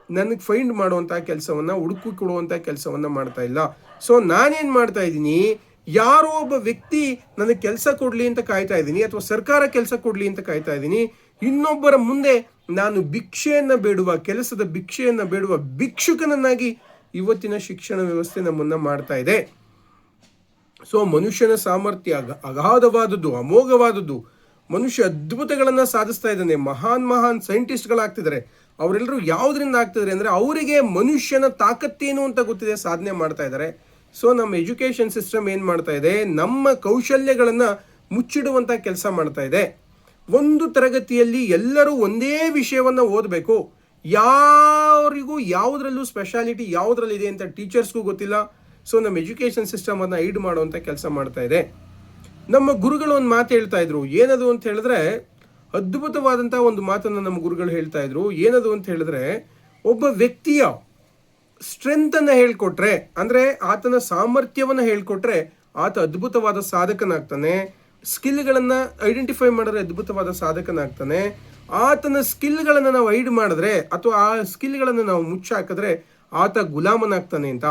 ನನಗೆ ಫೈಂಡ್ ಮಾಡುವಂತಹ ಕೆಲಸವನ್ನ, ಹುಡುಕಿ ಕೊಡುವಂತಹ ಕೆಲಸವನ್ನ ಮಾಡ್ತಾ ಇಲ್ಲ. ಸೊ ನಾನೇನ್ ಮಾಡ್ತಾ ಇದ್ದೀನಿ, ಯಾರೋ ಒಬ್ಬ ವ್ಯಕ್ತಿ ನನಗೆ ಕೆಲಸ ಕೊಡ್ಲಿ ಅಂತ ಕಾಯ್ತಾ ಇದ್ದೀನಿ, ಅಥವಾ ಸರ್ಕಾರ ಕೆಲಸ ಕೊಡ್ಲಿ ಅಂತ ಕಾಯ್ತಾ ಇದ್ದೀನಿ. ಇನ್ನೊಬ್ಬರ ಮುಂದೆ ನಾನು ಭಿಕ್ಷೆಯನ್ನ ಬೇಡುವ, ಕೆಲಸದ ಭಿಕ್ಷೆಯನ್ನ ಬೇಡುವ ಭಿಕ್ಷುಕನನ್ನಾಗಿ ಇವತ್ತಿನ ಶಿಕ್ಷಣ ವ್ಯವಸ್ಥೆ ನಮ್ಮನ್ನ ಮಾಡ್ತಾ ಇದೆ. ಸೊ ಮನುಷ್ಯನ ಸಾಮರ್ಥ್ಯ ಅಗಾಧವಾದದ್ದು, ಅಮೋಘವಾದದ್ದು. ಮನುಷ್ಯ ಅದ್ಭುತಗಳನ್ನ ಸಾಧಿಸ್ತಾ ಇದ್ದಾನೆ. ಮಹಾನ್ ಸೈಂಟಿಸ್ಟ್ಗಳಾಗ್ತಿದ್ದಾರೆ. ಅವರೆಲ್ಲರೂ ಯಾವುದರಿಂದ ಆಗ್ತಿದ್ದಾರೆ ಅಂದ್ರೆ, ಅವರಿಗೆ ಮನುಷ್ಯನ ತಾಕತ್ತೇನು ಅಂತ ಗೊತ್ತಿದೆ, ಸಾಧನೆ ಮಾಡ್ತಾ ಇದ್ದಾರೆ. ಸೊ ನಮ್ಮ ಎಜುಕೇಶನ್ ಸಿಸ್ಟಮ್ ಏನ್ ಮಾಡ್ತಾ ಇದೆ, ನಮ್ಮ ಕೌಶಲ್ಯಗಳನ್ನ ಮುಚ್ಚಿಡುವಂತ ಕೆಲಸ ಮಾಡ್ತಾ ಇದೆ. ಒಂದು ತರಗತಿಯಲ್ಲಿ ಎಲ್ಲರೂ ಒಂದೇ ವಿಷಯವನ್ನ ಓದಬೇಕು, ಯಾರಿಗೂ ಯಾವುದ್ರಲ್ಲೂ ಸ್ಪೆಷಾಲಿಟಿ ಯಾವುದ್ರಲ್ಲಿದೆ ಅಂತ ಟೀಚರ್ಸ್ಗೂ ಗೊತ್ತಿಲ್ಲ. ಸೊ ನಮ್ಮ ಎಜುಕೇಶನ್ ಸಿಸ್ಟಮ್ ಅನ್ನ ಐಡ್ ಮಾಡುವಂತ ಕೆಲಸ ಮಾಡ್ತಾ ಇದೆ. ನಮ್ಮ ಗುರುಗಳು ಒಂದು ಮಾತು ಹೇಳ್ತಾ ಇದ್ರು, ಏನದು ಅಂತ ಹೇಳಿದ್ರೆ, ಅದ್ಭುತವಾದಂತಹ ಒಂದು ಮಾತನ್ನ ನಮ್ಮ ಗುರುಗಳು ಹೇಳ್ತಾ ಇದ್ರು. ಏನದು ಅಂತ ಹೇಳಿದ್ರೆ, ಒಬ್ಬ ವ್ಯಕ್ತಿಯ ಸ್ಟ್ರೆಂತ್ ಅನ್ನ ಹೇಳ್ಕೊಟ್ರೆ, ಅಂದ್ರೆ ಆತನ ಸಾಮರ್ಥ್ಯವನ್ನ ಹೇಳ್ಕೊಟ್ರೆ ಆತ ಅದ್ಭುತವಾದ ಸಾಧಕನಾಗ್ತಾನೆ. ಸ್ಕಿಲ್ಗಳನ್ನ ಐಡೆಂಟಿಫೈ ಮಾಡಿದ್ರೆ ಅದ್ಭುತವಾದ ಸಾಧಕನಾಗ್ತಾನೆ. ಆತನ ಸ್ಕಿಲ್ಗಳನ್ನ ನಾವು ಐಡ್ ಮಾಡಿದ್ರೆ, ಅಥವಾ ಆ ಸ್ಕಿಲ್ಗಳನ್ನ ನಾವು ಮುಚ್ಚಾಕಿದ್ರೆ ಆತ ಗುಲಾಮನಾಗ್ತಾನೆ ಅಂತ.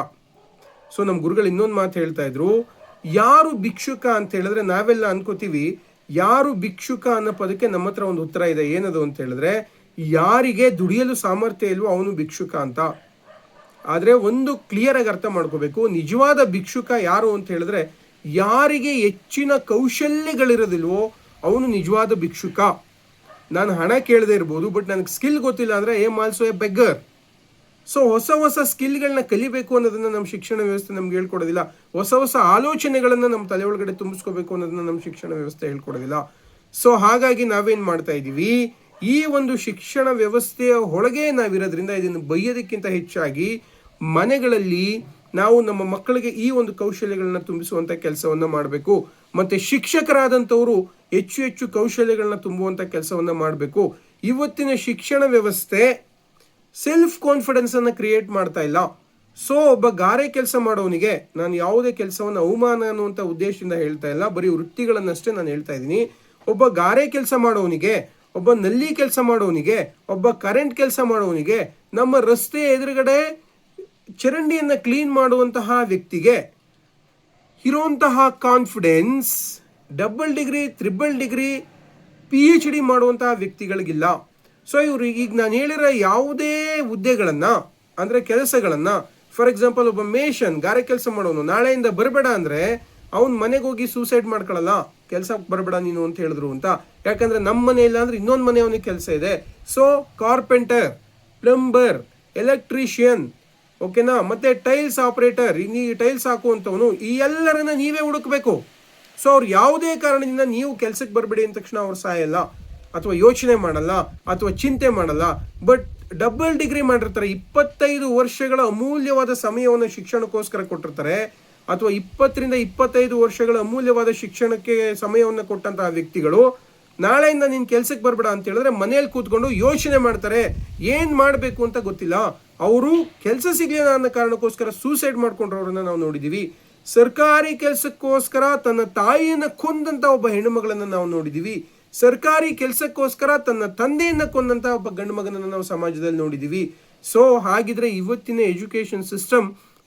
ಸೊ ನಮ್ಮ ಗುರುಗಳು ಇನ್ನೊಂದು ಮಾತು ಹೇಳ್ತಾ ಇದ್ರು, ಯಾರು ಭಿಕ್ಷುಕ ಅಂತ ಹೇಳಿದ್ರೆ, ನಾವೆಲ್ಲ ಅನ್ಕೋತೀವಿ ಯಾರು ಭಿಕ್ಷುಕ ಅನ್ನೋ ಪದಕ್ಕೆ ನಮ್ಮ ಹತ್ರ ಒಂದು ಉತ್ತರ ಇದೆ. ಏನದು ಅಂತ ಹೇಳಿದ್ರೆ, ಯಾರಿಗೆ ದುಡಿಯಲು ಸಾಮರ್ಥ್ಯ ಇಲ್ವೋ ಅವನು ಭಿಕ್ಷುಕ ಅಂತ. ಆದ್ರೆ ಒಂದು ಕ್ಲಿಯರ್ ಆಗಿ ಅರ್ಥ ಮಾಡ್ಕೋಬೇಕು, ನಿಜವಾದ ಭಿಕ್ಷುಕ ಯಾರು ಅಂತ ಹೇಳಿದ್ರೆ, ಯಾರಿಗೆ ಹೆಚ್ಚಿನ ಕೌಶಲ್ಯಗಳಿರೋದಿಲ್ವೋ ಅವನು ನಿಜವಾದ ಭಿಕ್ಷುಕ. ನಾನು ಹಣ ಕೇಳದೆ ಇರ್ಬೋದು, ಬಟ್ ನನಗೆ ಸ್ಕಿಲ್ ಗೊತ್ತಿಲ್ಲ ಅಂದ್ರೆ I am also A beggar. So ಹೊಸ ಸ್ಕಿಲ್ಗಳನ್ನ ಕಲಿಬೇಕು ಅನ್ನೋದನ್ನ ನಮ್ಮ ಶಿಕ್ಷಣ ವ್ಯವಸ್ಥೆ ನಮ್ಗೆ ಹೇಳ್ಕೊಡೋದಿಲ್ಲ. ಹೊಸ ಆಲೋಚನೆಗಳನ್ನ ನಮ್ಮ ತಲೆ ಒಳಗಡೆ ತುಂಬಿಸ್ಕೋಬೇಕು ಅನ್ನೋದನ್ನ ನಮ್ಮ ಶಿಕ್ಷಣ ವ್ಯವಸ್ಥೆ ಹೇಳ್ಕೊಡೋದಿಲ್ಲ. ಸೊ ಹಾಗಾಗಿ ನಾವೇನ್ ಮಾಡ್ತಾ ಇದ್ದೀವಿ, ಈ ಒಂದು ಶಿಕ್ಷಣ ವ್ಯವಸ್ಥೆಯ ಒಳಗೆ ನಾವಿರೋದ್ರಿಂದ ಇದನ್ನು ಬೈಯೋದಕ್ಕಿಂತ ಹೆಚ್ಚಾಗಿ ಮನೆಗಳಲ್ಲಿ ನಾವು ನಮ್ಮ ಮಕ್ಕಳಿಗೆ ಈ ಒಂದು ಕೌಶಲ್ಯಗಳನ್ನ ತುಂಬಿಸುವಂತ ಕೆಲಸವನ್ನ ಮಾಡಬೇಕು. ಮತ್ತೆ ಶಿಕ್ಷಕರಾದಂಥವರು ಹೆಚ್ಚು ಕೌಶಲ್ಯಗಳನ್ನ ತುಂಬುವಂತ ಕೆಲಸವನ್ನ ಮಾಡಬೇಕು. ಇವತ್ತಿನ ಶಿಕ್ಷಣ ವ್ಯವಸ್ಥೆ ಸೆಲ್ಫ್ ಕಾನ್ಫಿಡೆನ್ಸ್ ಅನ್ನ ಕ್ರಿಯೇಟ್ ಮಾಡ್ತಾ ಇಲ್ಲ. ಸೊ ಒಬ್ಬ ಗಾರೆ ಕೆಲಸ ಮಾಡೋನಿಗೆ, ನಾನು ಯಾವುದೇ ಕೆಲಸವನ್ನು ಅವಮಾನ ಅನ್ನುವಂಥ ಉದ್ದೇಶದಿಂದ ಹೇಳ್ತಾ ಇಲ್ಲ, ಬರೀ ವೃತ್ತಿಗಳನ್ನಷ್ಟೇ ನಾನು ಹೇಳ್ತಾ ಇದ್ದೀನಿ. ಒಬ್ಬ ಗಾರೆ ಕೆಲಸ ಮಾಡೋನಿಗೆ, ಒಬ್ಬ ನಲ್ಲಿ ಕೆಲಸ ಮಾಡೋನಿಗೆ, ಒಬ್ಬ ಕರೆಂಟ್ ಕೆಲಸ ಮಾಡೋನಿಗೆ, ನಮ್ಮ ರಸ್ತೆ ಎದುರುಗಡೆ ಚರಂಡಿಯನ್ನ ಕ್ಲೀನ್ ಮಾಡುವಂತಹ ವ್ಯಕ್ತಿಗೆ ಇರುವಂತಹ confidence double degree, triple degree, PhD ಮಾಡುವಂತಹ ವ್ಯಕ್ತಿಗಳಿಗಿಲ್ಲ. ಸೊ ಇವರು ಈಗ ನಾನು ಹೇಳಿರೋ ಯಾವುದೇ ಹುದ್ದೆಗಳನ್ನ, ಅಂದ್ರೆ ಕೆಲಸಗಳನ್ನ, ಫಾರ್ ಎಕ್ಸಾಂಪಲ್ ಒಬ್ಬ ಮೇಷನ್ ಗಾರೆ ಕೆಲಸ ಮಾಡೋನು ನಾಳೆಯಿಂದ ಬರಬೇಡ ಅಂದ್ರೆ ಅವ್ನ ಮನೆಗೆ ಹೋಗಿ ಸೂಸೈಡ್ ಮಾಡ್ಕೊಳ್ಳಲ್ಲ, ಕೆಲಸಕ್ಕೆ ಬರಬೇಡ ನೀನು ಅಂತ ಹೇಳಿದ್ರು ಅಂತ. ಯಾಕಂದ್ರೆ ನಮ್ಮ ಮನೆ ಇಲ್ಲ ಅಂದ್ರೆ ಇನ್ನೊಂದು ಮನೆ ಅವನಿಗೆ ಕೆಲಸ ಇದೆ. ಸೊ ಕಾರ್ಪೆಂಟರ್, ಪ್ಲಂಬರ್, ಎಲೆಕ್ಟ್ರಿಷಿಯನ್, ಓಕೆನಾ, ಮತ್ತೆ ಟೈಲ್ಸ್ ಆಪರೇಟರ್, ಈ ಟೈಲ್ಸ್ ಹಾಕುವಂಥವನು, ಈ ಎಲ್ಲರನ್ನ ನೀವೇ ಹುಡುಕ್ಬೇಕು. ಸೊ ಅವ್ರು ಯಾವುದೇ ಕಾರಣದಿಂದ ನೀವು ಕೆಲಸಕ್ಕೆ ಬರಬೇಡಿ ಅಂದ ತಕ್ಷಣ ಅವ್ರು ಸಾಯಲ್ಲ, ಅಥವಾ ಯೋಚನೆ ಮಾಡಲ್ಲ, ಅಥವಾ ಚಿಂತೆ ಮಾಡಲ್ಲ. ಬಟ್ ಡಬಲ್ ಡಿಗ್ರಿ ಮಾಡಿರ್ತಾರೆ, 25 ವರ್ಷಗಳ ಅಮೂಲ್ಯವಾದ ಸಮಯವನ್ನು ಶಿಕ್ಷಣಕ್ಕೋಸ್ಕರ ಕೊಟ್ಟಿರ್ತಾರೆ, ಅಥವಾ 20 ರಿಂದ 25 ವರ್ಷಗಳ ಅಮೂಲ್ಯವಾದ ಶಿಕ್ಷಣಕ್ಕೆ ಸಮಯವನ್ನು ಕೊಟ್ಟಂತಹ ವ್ಯಕ್ತಿಗಳು ನಾಳೆಯಿಂದ ನೀನು ಕೆಲ್ಸಕ್ಕೆ ಬರಬೇಡ ಅಂತ ಹೇಳಿದ್ರೆ ಮನೆಯಲ್ಲಿ ಕೂತ್ಕೊಂಡು ಯೋಚನೆ ಮಾಡ್ತಾರೆ, ಏನ್ ಮಾಡಬೇಕು ಅಂತ ಗೊತ್ತಿಲ್ಲ. ಅವರು ಕೆಲಸ ಸಿಗ್ಲಿಲ್ಲ ಅನ್ನೋ ಕಾರಣಕ್ಕೋಸ್ಕರ ಸೂಸೈಡ್ ಮಾಡ್ಕೊಂಡ್ರವ್ರನ್ನ ನಾವು ನೋಡಿದೀವಿ. ಸರ್ಕಾರಿ ಕೆಲಸಕ್ಕೋಸ್ಕರ ತನ್ನ ತಾಯಿಯನ್ನ ಕೊಂದಂತ ಒಬ್ಬ ಹೆಣ್ಣು ಮಗಳನ್ನ ನಾವು ನೋಡಿದೀವಿ. ಸರ್ಕಾರಿ ಕೆಲಸಕ್ಕೋಸ್ಕರ ತನ್ನ ತಂದೆಯನ್ನ ಕೊಂದಂತ ಒಬ್ಬ ಗಂಡು ಮಗನನ್ನ ನಾವು ಸಮಾಜದಲ್ಲಿ ನೋಡಿದೀವಿ. ಸೊ ಹಾಗಿದ್ರೆ ಇವತ್ತಿನ ಎಜುಕೇಶನ್ ಸಿಸ್ಟಮ್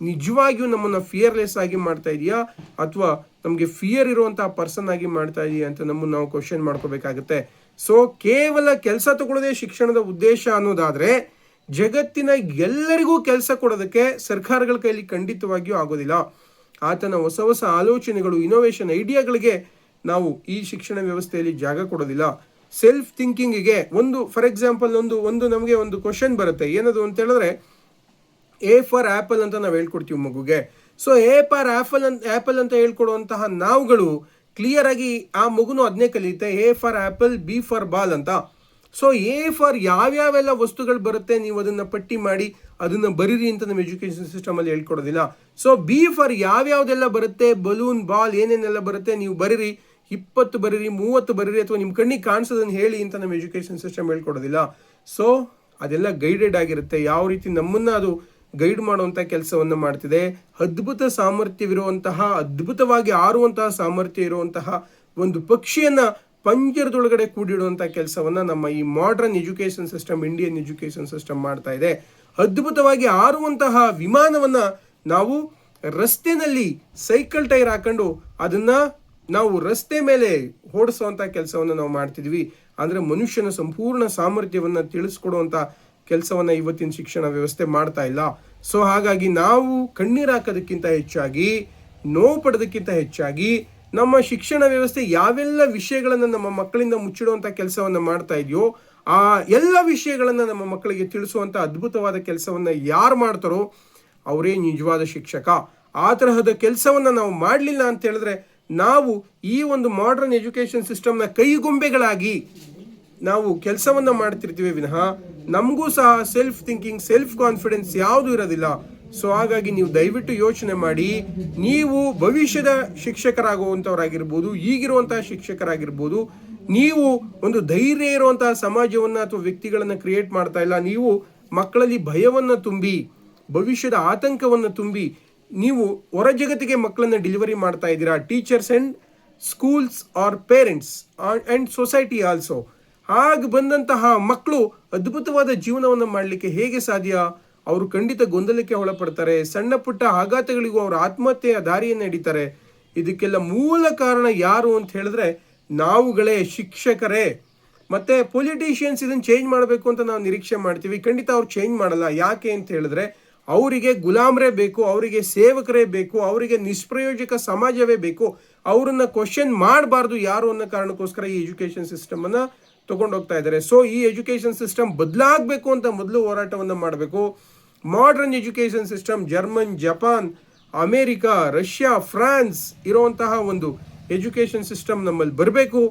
ನಿಜವಾಗಿಯೂ ನಮ್ಮನ್ನು ಫಿಯರ್ಲೆಸ್ ಆಗಿ ಮಾಡ್ತಾ ಇದೆಯಾ ಅಥವಾ ನಮಗೆ ಫಿಯರ್ ಇರುವಂತಹ ಪರ್ಸನ್ ಆಗಿ ಮಾಡ್ತಾ ಇದೆಯಾ ಅಂತ ನಮ್ಮನ್ನು ನಾವು ಕ್ವಶನ್ ಮಾಡ್ಕೋಬೇಕಾಗುತ್ತೆ. ಸೊ ಕೇವಲ ಕೆಲಸ ತಗೊಳ್ಳೋದೇ ಶಿಕ್ಷಣದ ಉದ್ದೇಶ ಅನ್ನೋದಾದ್ರೆ ಜಗತ್ತಿನ ಎಲ್ಲರಿಗೂ ಕೆಲಸ ಕೊಡೋದಕ್ಕೆ ಸರ್ಕಾರಗಳ ಕೈಲಿ ಖಂಡಿತವಾಗಿಯೂ ಆಗೋದಿಲ್ಲ. ಆತನ ಹೊಸ ಹೊಸ ಆಲೋಚನೆಗಳು, ಇನೋವೇಷನ್ ಐಡಿಯಾಗಳಿಗೆ ನಾವು ಈ ಶಿಕ್ಷಣ ವ್ಯವಸ್ಥೆಯಲ್ಲಿ ಜಾಗ ಕೊಡೋದಿಲ್ಲ. ಸೆಲ್ಫ್ ಥಿಂಕಿಂಗಿಗೆ ಫಾರ್ ಎಕ್ಸಾಂಪಲ್ ಒಂದು ನಮಗೆ ಒಂದು ಕ್ವಶನ್ ಬರುತ್ತೆ, ಏನದು ಅಂತ ಹೇಳಿದ್ರೆ ಎ ಫಾರ್ ಆ್ಯಪಲ್ ಅಂತ ನಾವು ಹೇಳ್ಕೊಡ್ತೀವಿ ಮಗುಗೆ. ಸೊ ಎ ಫಾರ್ ಆ್ಯಪಲ್ ಅಂತ ಹೇಳ್ಕೊಡುವಂತಹ ನಾವುಗಳು ಕ್ಲಿಯರ್ ಆಗಿ ಆ ಮಗುನು ಅದನ್ನೇ ಕಲಿಯುತ್ತೆ, A for apple, B for ball ಅಂತ. ಸೊ ಎ ಫಾರ್ ಯಾವ್ಯಾವೆಲ್ಲ ವಸ್ತುಗಳು ಬರುತ್ತೆ ನೀವು ಅದನ್ನು ಪಟ್ಟಿ ಮಾಡಿ ಅದನ್ನು ಬರೀರಿ ಅಂತ ನಮ್ಮ ಎಜುಕೇಷನ್ ಸಿಸ್ಟಮಲ್ಲಿ ಹೇಳ್ಕೊಡೋದಿಲ್ಲ. ಸೊ ಬಿ ಫಾರ್ ಯಾವ್ಯಾವ್ದೆಲ್ಲ ಬರುತ್ತೆ, ಬಲೂನ್, ಬಾಲ್, ಏನೇನೆಲ್ಲ ಬರುತ್ತೆ ನೀವು ಬರೀರಿ, 20 ಬರೀರಿ, 30 ಬರೀರಿ, ಅಥವಾ ನಿಮ್ಮ ಕಣ್ಣಿಗೆ ಕಾಣಿಸೋದನ್ನು ಹೇಳಿ ಅಂತ ನಮ್ಮ ಎಜುಕೇಷನ್ ಸಿಸ್ಟಮ್ ಹೇಳ್ಕೊಡೋದಿಲ್ಲ. ಸೊ ಅದೆಲ್ಲ ಗೈಡೆಡ್ ಆಗಿರುತ್ತೆ. ಯಾವ ರೀತಿ ನಮ್ಮನ್ನು ಅದು ಗೈಡ್ ಮಾಡುವಂಥ ಕೆಲಸವನ್ನು ಮಾಡ್ತಿದೆ. ಅದ್ಭುತ ಸಾಮರ್ಥ್ಯವಿರುವಂತಹ, ಅದ್ಭುತವಾಗಿ ಆರುವಂತಹ ಸಾಮರ್ಥ್ಯ ಇರುವಂತಹ ಒಂದು ಪಕ್ಷಿಯನ್ನು ಪಂಜರದೊಳಗಡೆ ಕೂಡಿಡುವಂಥ ಕೆಲಸವನ್ನು ನಮ್ಮ ಈ modern education system, Indian education system ಮಾಡ್ತಾ ಇದೆ. ಅದ್ಭುತವಾಗಿ ಆರುವಂತಹ ವಿಮಾನವನ್ನು ನಾವು ರಸ್ತೆನಲ್ಲಿ ಸೈಕಲ್ ಟೈರ್ ಹಾಕೊಂಡು ಅದನ್ನು ನಾವು ರಸ್ತೆ ಮೇಲೆ ಓಡಿಸುವಂಥ ಕೆಲಸವನ್ನು ನಾವು ಮಾಡ್ತಿದ್ವಿ. ಅಂದರೆ ಮನುಷ್ಯನ ಸಂಪೂರ್ಣ ಸಾಮರ್ಥ್ಯವನ್ನು ತಿಳಿಸ್ಕೊಡುವಂಥ ಕೆಲಸವನ್ನು ಇವತ್ತಿನ ಶಿಕ್ಷಣ ವ್ಯವಸ್ಥೆ ಮಾಡ್ತಾ ಇಲ್ಲ. ಸೊ ಹಾಗಾಗಿ ನಾವು ಕಣ್ಣೀರು ಹಾಕೋದಕ್ಕಿಂತ ಹೆಚ್ಚಾಗಿ, ನೋವು ಪಡೋದಕ್ಕಿಂತ ಹೆಚ್ಚಾಗಿ ನಮ್ಮ ಶಿಕ್ಷಣ ವ್ಯವಸ್ಥೆ ಯಾವೆಲ್ಲ ವಿಷಯಗಳನ್ನು ನಮ್ಮ ಮಕ್ಕಳಿಂದ ಮುಚ್ಚಿಡುವಂಥ ಕೆಲಸವನ್ನು ಮಾಡ್ತಾ ಇದೆಯೋ ಆ ಎಲ್ಲ ವಿಷಯಗಳನ್ನು ನಮ್ಮ ಮಕ್ಕಳಿಗೆ ತಿಳಿಸುವಂಥ ಅದ್ಭುತವಾದ ಕೆಲಸವನ್ನು ಯಾರು ಮಾಡ್ತಾರೋ ಅವರೇ ನಿಜವಾದ ಶಿಕ್ಷಕ. ಆ ತರಹದ ಕೆಲಸವನ್ನು ನಾವು ಮಾಡಲಿಲ್ಲ ಅಂತ ಹೇಳಿದ್ರೆ ನಾವು ಈ ಒಂದು ಮಾಡರ್ನ್ ಎಜುಕೇಷನ್ ಸಿಸ್ಟಮ್ನ ಕೈಗೊಂಬೆಗಳಾಗಿ ನಾವು ಕೆಲಸವನ್ನು ಮಾಡ್ತಿರ್ತೀವಿ ವಿನಃ ನಮಗೂ ಸಹ ಸೆಲ್ಫ್ ಥಿಂಕಿಂಗ್, ಸೆಲ್ಫ್ ಕಾನ್ಫಿಡೆನ್ಸ್ ಯಾವುದು ಇರೋದಿಲ್ಲ. ಸೊ ಹಾಗಾಗಿ ನೀವು ದಯವಿಟ್ಟು ಯೋಚನೆ ಮಾಡಿ, ನೀವು ಭವಿಷ್ಯದ ಶಿಕ್ಷಕರಾಗುವಂಥವರಾಗಿರ್ಬೋದು, ಈಗಿರುವಂತಹ ಶಿಕ್ಷಕರಾಗಿರ್ಬೋದು, ನೀವು ಒಂದು ಧೈರ್ಯ ಇರುವಂತಹ ಸಮಾಜವನ್ನು ಅಥವಾ ವ್ಯಕ್ತಿಗಳನ್ನು ಕ್ರಿಯೇಟ್ ಮಾಡ್ತಾ ಇಲ್ಲ. ನೀವು ಮಕ್ಕಳಲ್ಲಿ ಭಯವನ್ನು ತುಂಬಿ, ಭವಿಷ್ಯದ ಆತಂಕವನ್ನು ತುಂಬಿ ನೀವು ಹೊರ ಜಗತ್ತಿಗೆ ಮಕ್ಕಳನ್ನು ಡೆಲಿವರಿ ಮಾಡ್ತಾ ಇದ್ದೀರಾ. Teachers and schools R parents and society also. ಹಾಗೆ ಬಂದಂತಹ ಮಕ್ಕಳು ಅದ್ಭುತವಾದ ಜೀವನವನ್ನು ಮಾಡಲಿಕ್ಕೆ ಹೇಗೆ ಸಾಧ್ಯ? ಅವರು ಖಂಡಿತ ಗೊಂದಲಕ್ಕೆ ಒಳಪಡ್ತಾರೆ. ಸಣ್ಣ ಪುಟ್ಟ ಆಘಾತಗಳಿಗೂ ಅವರು ಆತ್ಮಹತ್ಯೆಯ ದಾರಿಯನ್ನು ಹಿಡಿತಾರೆ. ಇದಕ್ಕೆಲ್ಲ ಮೂಲ ಕಾರಣ ಯಾರು ಅಂತ ಹೇಳಿದ್ರೆ ನಾವುಗಳೇ, ಶಿಕ್ಷಕರೇ. ಮತ್ತು ಪೊಲಿಟಿಷಿಯನ್ಸ್ ಇದನ್ನು ಚೇಂಜ್ ಮಾಡಬೇಕು ಅಂತ ನಾವು ನಿರೀಕ್ಷೆ ಮಾಡ್ತೀವಿ. ಖಂಡಿತ ಅವ್ರು ಚೇಂಜ್ ಮಾಡಲ್ಲ. ಯಾಕೆ ಅಂತ ಹೇಳಿದ್ರೆ ಅವರಿಗೆ ಗುಲಾಮರೇ ಬೇಕು, ಅವರಿಗೆ ಸೇವಕರೇ ಬೇಕು, ಅವರಿಗೆ ನಿಷ್ಪ್ರಯೋಜಕ ಸಮಾಜವೇ ಬೇಕು. ಅವರನ್ನು ಕ್ವಶನ್ ಮಾಡಬಾರ್ದು ಯಾರು ಅನ್ನೋ ಕಾರಣಕ್ಕೋಸ್ಕರ ಈ ಎಜುಕೇಷನ್ ಸಿಸ್ಟಮನ್ನು ತಗೊಂಡೋಗ್ತಾ ಇದ್ದಾರೆ. ಸೊ ಈ ಎಜುಕೇಷನ್ ಸಿಸ್ಟಮ್ ಬದಲಾಗಬೇಕು ಅಂತ ಮೊದಲು ಹೋರಾಟವನ್ನು ಮಾಡಬೇಕು. Modern education system German, Japan, America, Russia, France ಇರುವಂತಹ ಒಂದು ಎಜುಕೇಷನ್ ಸಿಸ್ಟಮ್ ನಮ್ಮಲ್ಲಿ ಬರಬೇಕು.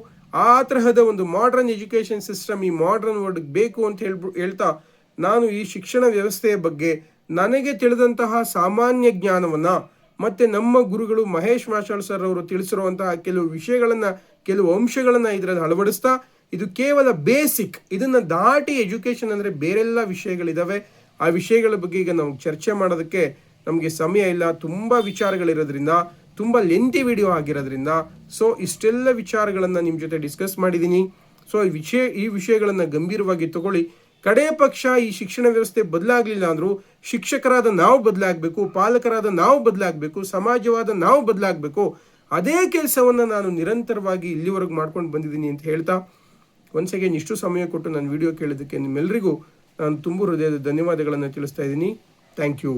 ಆ ತರಹದ ಒಂದು ಮಾಡರ್ನ್ ಎಜುಕೇಷನ್ ಸಿಸ್ಟಮ್ ಈ ಮಾಡರ್ನ್ ವರ್ಲ್ಡ್ ಬೇಕು ಅಂತ ಹೇಳ್ತಾ ನಾನು ಈ ಶಿಕ್ಷಣ ವ್ಯವಸ್ಥೆಯ ಬಗ್ಗೆ ನನಗೆ ತಿಳಿದಂತಹ ಸಾಮಾನ್ಯ ಜ್ಞಾನವನ್ನು ಮತ್ತು ನಮ್ಮ ಗುರುಗಳು ಮಹೇಶ್ ಮಾಷಾಳ್ ಸರ್ ಅವರು ತಿಳಿಸಿರುವಂತಹ ಕೆಲವು ವಿಷಯಗಳನ್ನು, ಕೆಲವು ಅಂಶಗಳನ್ನು ಇದರಲ್ಲಿ ಅಳವಡಿಸ್ತಾ, ಇದು ಕೇವಲ ಬೇಸಿಕ್, ಇದನ್ನು ದಾಟಿ ಎಜುಕೇಷನ್ ಅಂದರೆ ಬೇರೆಲ್ಲ ವಿಷಯಗಳಿದ್ದಾವೆ. ಆ ವಿಷಯಗಳ ಬಗ್ಗೆ ಈಗ ನಾವು ಚರ್ಚೆ ಮಾಡೋದಕ್ಕೆ ನಮಗೆ ಸಮಯ ಇಲ್ಲ. ತುಂಬ ವಿಚಾರಗಳಿರೋದ್ರಿಂದ, ತುಂಬ ಲೆಂತಿ ವಿಡಿಯೋ ಆಗಿರೋದ್ರಿಂದ ಸೊ ಇಷ್ಟೆಲ್ಲ ವಿಚಾರಗಳನ್ನು ನಿಮ್ಮ ಜೊತೆ ಡಿಸ್ಕಸ್ ಮಾಡಿದ್ದೀನಿ. ಸೊ ಈ ವಿಷಯಗಳನ್ನು ಗಂಭೀರವಾಗಿ ತಗೊಳ್ಳಿ. ಕಡೆ ಪಕ್ಷ ಈ ಶಿಕ್ಷಣ ವ್ಯವಸ್ಥೆ ಬದಲಾಗಲಿಲ್ಲ ಅಂದರೂ ಶಿಕ್ಷಕರಾದ ನಾವು ಬದಲಾಗಬೇಕು, ಪಾಲಕರಾದ ನಾವು ಬದಲಾಗಬೇಕು, ಸಮಾಜವಾದ ನಾವು ಬದಲಾಗಬೇಕು. ಅದೇ ಕೆಲಸವನ್ನು ನಾನು ನಿರಂತರವಾಗಿ ಇಲ್ಲಿವರೆಗೂ ಮಾಡ್ಕೊಂಡು ಬಂದಿದ್ದೀನಿ ಅಂತ ಹೇಳ್ತಾ ಒನ್ಸ್ ಅಗೇನ್ ಇಷ್ಟು ಸಮಯ ಕೊಟ್ಟು ನಾನು ವಿಡಿಯೋ ಕೇಳೋದಕ್ಕೆ ನಿಮ್ಮೆಲ್ಲರಿಗೂ ನಾನು ತುಂಬ ಹೃದಯದ ಧನ್ಯವಾದಗಳನ್ನು ತಿಳಿಸ್ತಾ ಇದ್ದೀನಿ. Thank you.